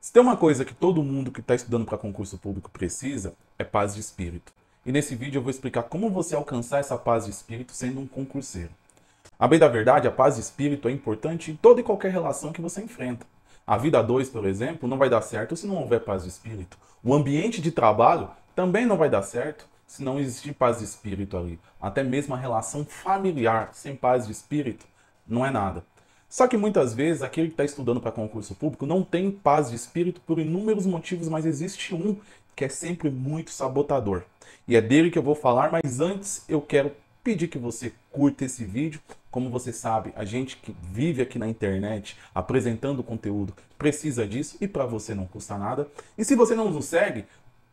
Se tem uma coisa que todo mundo que está estudando para concurso público precisa, é paz de espírito. E nesse vídeo eu vou explicar como você alcançar essa paz de espírito sendo um concurseiro. A bem da verdade, a paz de espírito é importante em toda e qualquer relação que você enfrenta. A vida a dois, por exemplo, não vai dar certo se não houver paz de espírito. O ambiente de trabalho também não vai dar certo se não existir paz de espírito ali. Até mesmo a relação familiar sem paz de espírito não é nada. Só que muitas vezes aquele que está estudando para concurso público não tem paz de espírito por inúmeros motivos, mas existe um que é sempre muito sabotador. E é dele que eu vou falar, mas antes eu quero pedir que você curta esse vídeo. Como você sabe, a gente que vive aqui na internet apresentando conteúdo precisa disso e para você não custa nada. E se você não nos segue,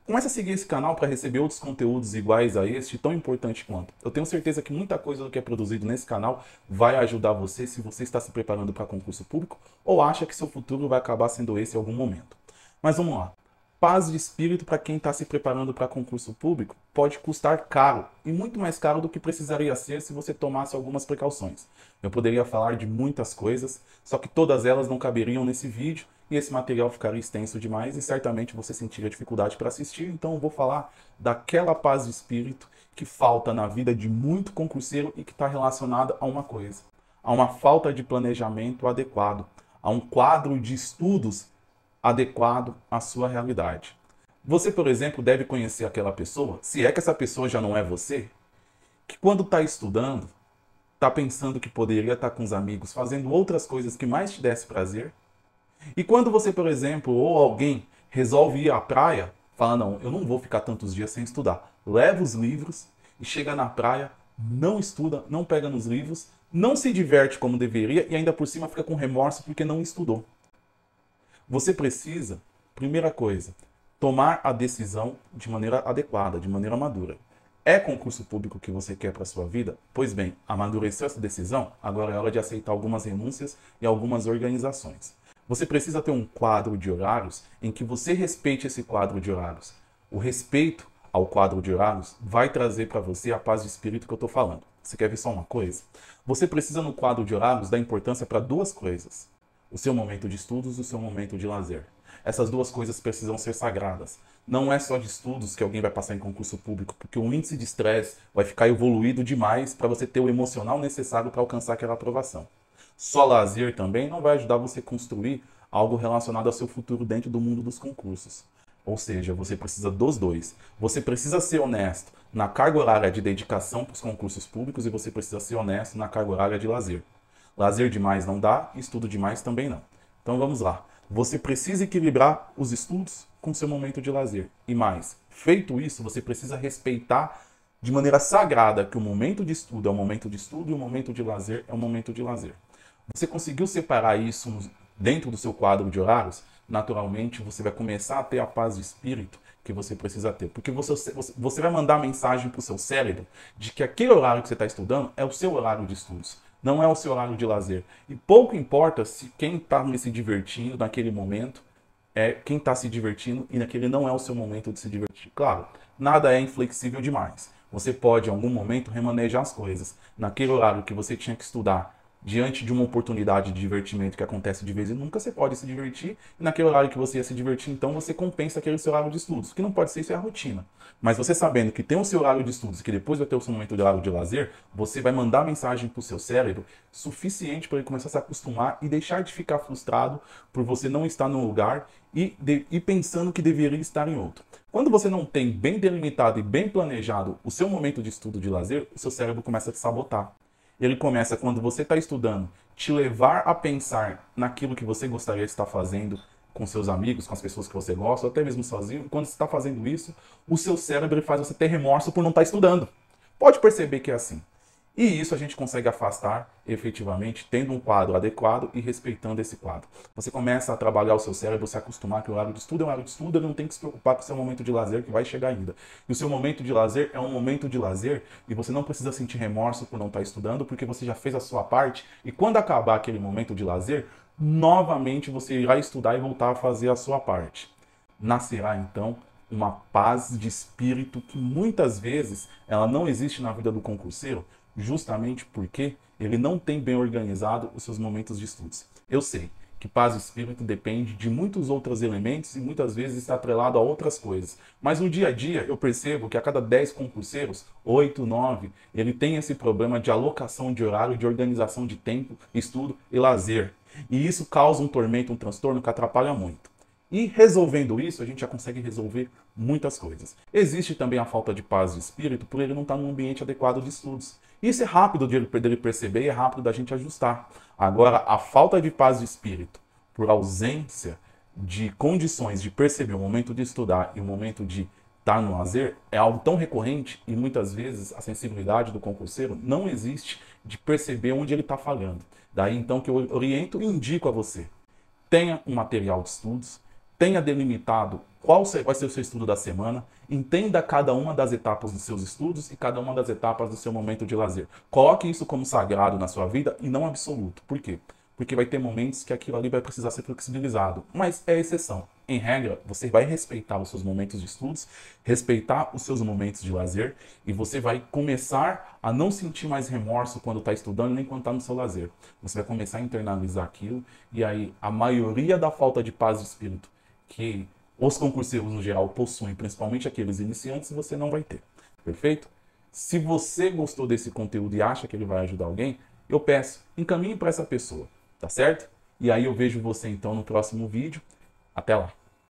comece a seguir esse canal para receber outros conteúdos iguais a este, tão importante quanto. Eu tenho certeza que muita coisa do que é produzido nesse canal vai ajudar você se você está se preparando para concurso público ou acha que seu futuro vai acabar sendo esse em algum momento. Mas vamos lá. Paz de espírito para quem está se preparando para concurso público pode custar caro, e muito mais caro do que precisaria ser se você tomasse algumas precauções. Eu poderia falar de muitas coisas, só que todas elas não caberiam nesse vídeo, e esse material ficaria extenso demais e certamente você sentiria dificuldade para assistir, então eu vou falar daquela paz de espírito que falta na vida de muito concurseiro e que está relacionada a uma coisa, a uma falta de planejamento adequado, a um quadro de estudos adequado à sua realidade. Você, por exemplo, deve conhecer aquela pessoa, se é que essa pessoa já não é você, que quando está estudando, está pensando que poderia estar com os amigos, fazendo outras coisas que mais te desse prazer. E quando você, por exemplo, ou alguém resolve ir à praia, fala, não, eu não vou ficar tantos dias sem estudar. Leva os livros e chega na praia, não estuda, não pega nos livros, não se diverte como deveria e ainda por cima fica com remorso porque não estudou. Você precisa, primeira coisa, tomar a decisão de maneira adequada, de maneira madura. É concurso público que você quer para a sua vida? Pois bem, amadureceu essa decisão, agora é hora de aceitar algumas renúncias e algumas organizações. Você precisa ter um quadro de horários em que você respeite esse quadro de horários. O respeito ao quadro de horários vai trazer para você a paz de espírito que eu estou falando. Você quer ver só uma coisa? Você precisa no quadro de horários dar importância para duas coisas. O seu momento de estudos e o seu momento de lazer. Essas duas coisas precisam ser sagradas. Não é só de estudos que alguém vai passar em concurso público, porque o índice de estresse vai ficar evoluído demais para você ter o emocional necessário para alcançar aquela aprovação. Só lazer também não vai ajudar você a construir algo relacionado ao seu futuro dentro do mundo dos concursos. Ou seja, você precisa dos dois. Você precisa ser honesto na carga horária de dedicação para os concursos públicos e você precisa ser honesto na carga horária de lazer. Lazer demais não dá, estudo demais também não. Então vamos lá. Você precisa equilibrar os estudos com seu momento de lazer. E mais, feito isso, você precisa respeitar de maneira sagrada que o momento de estudo é o momento de estudo e o momento de lazer é o momento de lazer. Você conseguiu separar isso dentro do seu quadro de horários? Naturalmente, você vai começar a ter a paz de espírito que você precisa ter. Porque você vai mandar mensagem para o seu cérebro de que aquele horário que você está estudando é o seu horário de estudos. Não é o seu horário de lazer. E pouco importa se quem está se divertindo naquele momento é quem está se divertindo e naquele não é o seu momento de se divertir. Claro, nada é inflexível demais. Você pode, em algum momento, remanejar as coisas. Naquele horário que você tinha que estudar, diante de uma oportunidade de divertimento que acontece de vez em nunca, você pode se divertir. E naquele horário que você ia se divertir, então, você compensa aquele seu horário de estudos. O que não pode ser isso é a rotina. Mas você sabendo que tem o seu horário de estudos e que depois vai ter o seu momento de horário de lazer, você vai mandar mensagem para o seu cérebro suficiente para ele começar a se acostumar e deixar de ficar frustrado por você não estar num lugar e pensando que deveria estar em outro. Quando você não tem bem delimitado e bem planejado o seu momento de estudo de lazer, o seu cérebro começa a te sabotar. Ele começa, quando você está estudando, te levar a pensar naquilo que você gostaria de estar fazendo com seus amigos, com as pessoas que você gosta, ou até mesmo sozinho. E quando você está fazendo isso, o seu cérebro faz você ter remorso por não estar estudando. Pode perceber que é assim. E isso a gente consegue afastar efetivamente tendo um quadro adequado e respeitando esse quadro. Você começa a trabalhar o seu cérebro, se acostumar que o horário de estudo é um horário de estudo, ele não tem que se preocupar com o seu momento de lazer que vai chegar ainda. E o seu momento de lazer é um momento de lazer e você não precisa sentir remorso por não estar estudando, porque você já fez a sua parte e quando acabar aquele momento de lazer, novamente você irá estudar e voltar a fazer a sua parte. Nascerá então uma paz de espírito que muitas vezes ela não existe na vida do concurseiro, justamente porque ele não tem bem organizado os seus momentos de estudos. Eu sei que paz de espírito depende de muitos outros elementos e muitas vezes está atrelado a outras coisas. Mas no dia a dia eu percebo que a cada 10 concurseiros, 8, 9, ele tem esse problema de alocação de horário, de organização de tempo, estudo e lazer. E isso causa um tormento, um transtorno que atrapalha muito. E resolvendo isso, a gente já consegue resolver muitas coisas. Existe também a falta de paz de espírito por ele não estar num ambiente adequado de estudos. Isso é rápido dele perceber e é rápido da gente ajustar. Agora, a falta de paz de espírito por ausência de condições de perceber o momento de estudar e o momento de estar no lazer é algo tão recorrente e muitas vezes a sensibilidade do concurseiro não existe de perceber onde ele está falhando. Daí então que eu oriento e indico a você. Tenha um material de estudos, tenha delimitado qual vai ser o seu estudo da semana, entenda cada uma das etapas dos seus estudos e cada uma das etapas do seu momento de lazer. Coloque isso como sagrado na sua vida e não absoluto. Por quê? Porque vai ter momentos que aquilo ali vai precisar ser flexibilizado, mas é exceção. Em regra, você vai respeitar os seus momentos de estudos, respeitar os seus momentos de lazer e você vai começar a não sentir mais remorso quando está estudando nem quando está no seu lazer. Você vai começar a internalizar aquilo e aí a maioria da falta de paz de espírito que os concurseiros no geral possuem, principalmente aqueles iniciantes, você não vai ter. Perfeito? Se você gostou desse conteúdo e acha que ele vai ajudar alguém, eu peço, encaminhe para essa pessoa, tá certo? E aí eu vejo você então no próximo vídeo. Até lá!